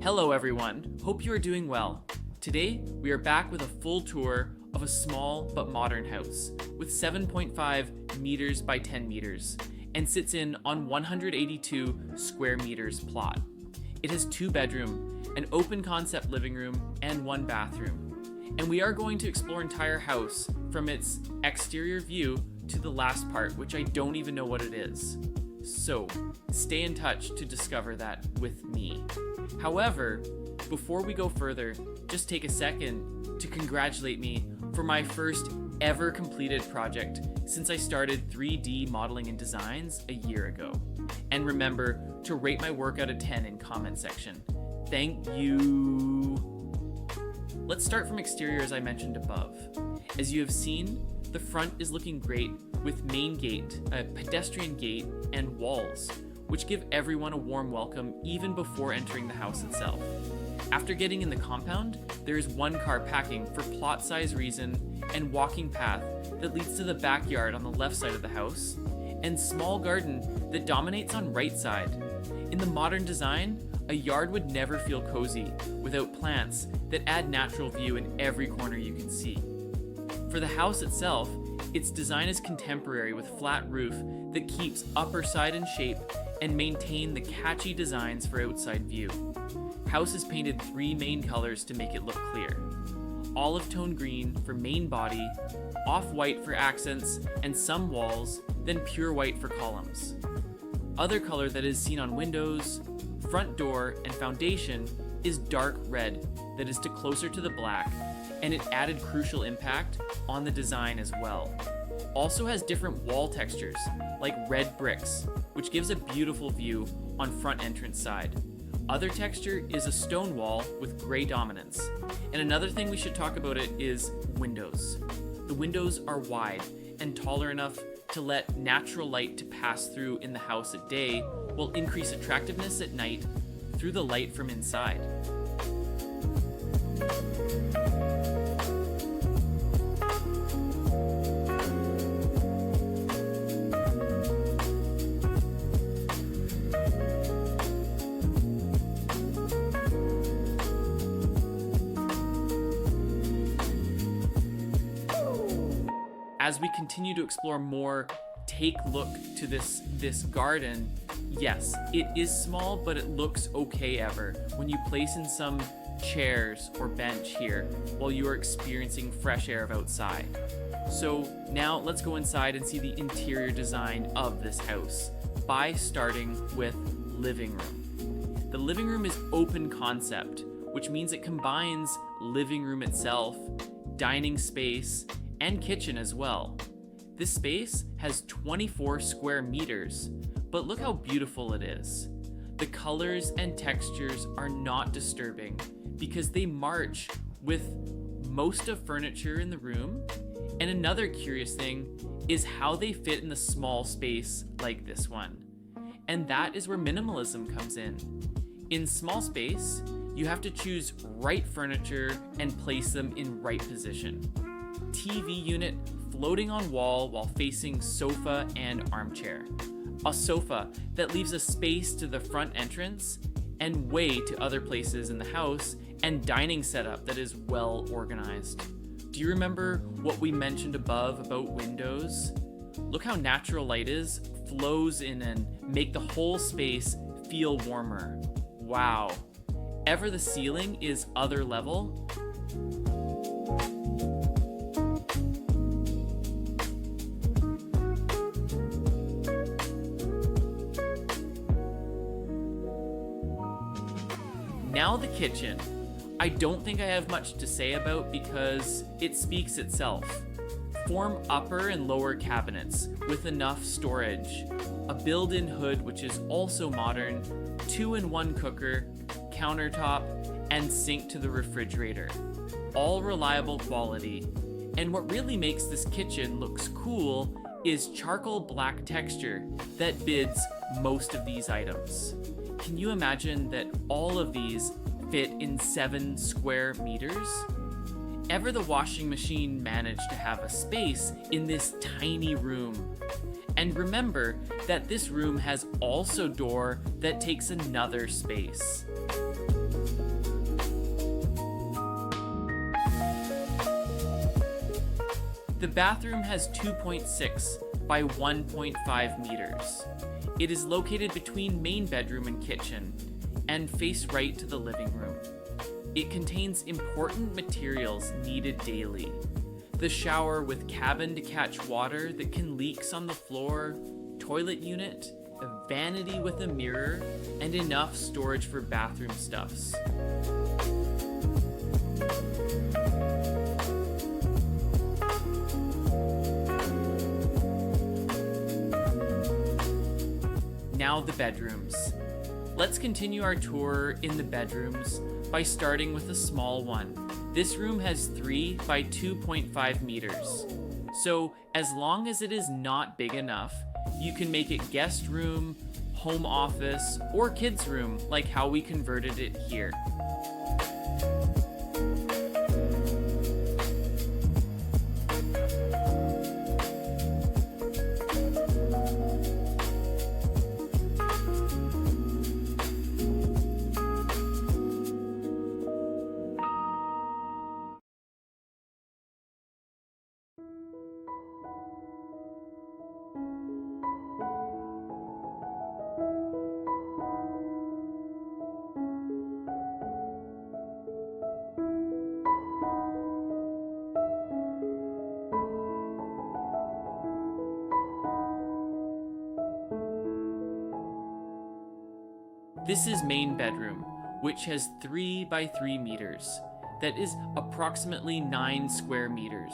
Hello everyone, hope you are doing well. Today, we are back with a full tour of a small but modern house with 7.5 meters by 10 meters and sits in on 182 square meters plot. It has 2 bedrooms, an open concept living room, and 1 bathroom. And we are going to explore entire house from its exterior view to the last part, which I don't even know what it is. So, stay in touch to discover that with me. However, before we go further, just take a second to congratulate me for my first ever completed project since I started 3D modeling and designs a year ago. And remember to rate my work out of 10 in comment section. Thank you. Let's start from exterior as I mentioned above. As you have seen, the front is looking great with main gate, a pedestrian gate, and walls, which give everyone a warm welcome even before entering the house itself. After getting in the compound, there is 1 car parking for plot size reason and walking path that leads to the backyard on the left side of the house, and small garden that dominates on right side. In the modern design, a yard would never feel cozy without plants that add natural view in every corner you can see. For the house itself, its design is contemporary with flat roof that keeps upper side in shape and maintain the catchy designs for outside view. House is painted 3 main colors to make it look clear. Olive tone green for main body, off-white for accents and some walls, then pure white for columns. Other color that is seen on windows, front door, and foundation is dark red that is closer to the black, and it added crucial impact on the design as well. Also has different wall textures, like red bricks, which gives a beautiful view on front entrance side. Other texture is a stone wall with gray dominance. And another thing we should talk about it is windows. The windows are wide and taller enough to let natural light to pass through in the house at day, will increase attractiveness at night through the light from inside. As we continue to explore more, take a look to this garden. Yes, it is small, but it looks okay ever when you place in some chairs or bench here while you are experiencing fresh air of outside. So now let's go inside and see the interior design of this house by starting with living room. The living room is open concept, which means it combines living room itself, dining space, and kitchen as well. This space has 24 square meters, but look how beautiful it is. The colors and textures are not disturbing because they march with most of furniture in the room. And another curious thing is how they fit in the small space like this one. And that is where minimalism comes in. In small space, you have to choose right furniture and place them in right position. TV unit floating on wall while facing sofa and armchair. A sofa that leaves a space to the front entrance and way to other places in the house, and dining setup that is well organized. Do you remember what we mentioned above about windows? Look how natural light flows in and make the whole space feel warmer. Wow. Ever the ceiling is other level. Now the kitchen. I don't think I have much to say about because it speaks itself. Form upper and lower cabinets with enough storage, a built-in hood which is also modern, 2-in-1 cooker, countertop, and sink to the refrigerator. All reliable quality. And what really makes this kitchen looks cool is charcoal black texture that bids most of these items. Can you imagine that all of these fit in 7 square meters? Ever the washing machine managed to have a space in this tiny room? And remember that this room has also door that takes another space. The bathroom has 2.6 by 1.5 meters. It is located between main bedroom and kitchen, and face right to the living room. It contains important materials needed daily. The shower with cabin to catch water that can leaks on the floor, toilet unit, a vanity with a mirror, and enough storage for bathroom stuffs. Now the bedrooms. Let's continue our tour in the bedrooms by starting with a small one. This room has 3 by 2.5 meters. So as long as it is not big enough, you can make it guest room, home office, or kids room like how we converted it here. This is main bedroom, which has 3 by 3 meters. That is approximately 9 square meters.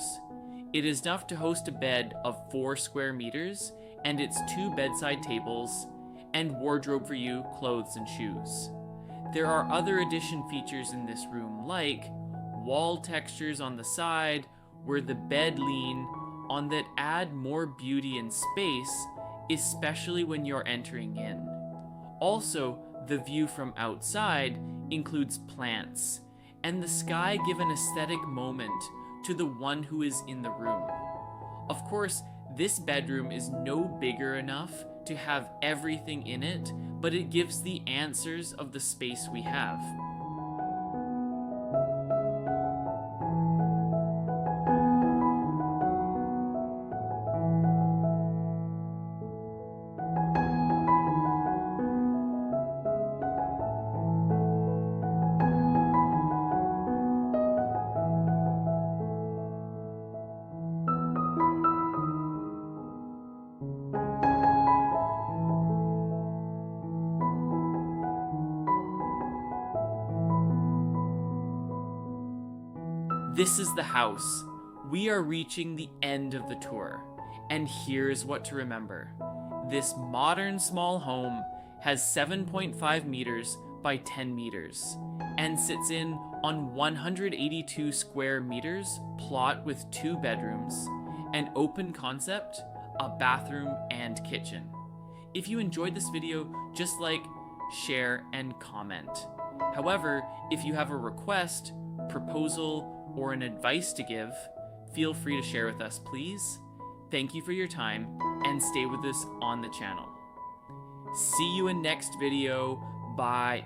It is enough to host a bed of 4 square meters, and its 2 bedside tables, and wardrobe for you, clothes and shoes. There are other addition features in this room, like wall textures on the side where the bed lean on that add more beauty and space, especially when you're entering in. Also, the view from outside includes plants, and the sky give an aesthetic moment to the one who is in the room. Of course, this bedroom is no bigger enough to have everything in it, but it gives the answers of the space we have. This is the house. We are reaching the end of the tour, and here's what to remember. This modern small home has 7.5 meters by 10 meters and sits in on 182 square meters plot with 2 bedrooms, an open concept, a bathroom, and kitchen. If you enjoyed this video, just like, share, and comment. However, if you have a request, proposal, or an advice to give, feel free to share with us, please. Thank you for your time, and stay with us on the channel. See you in next video. Bye.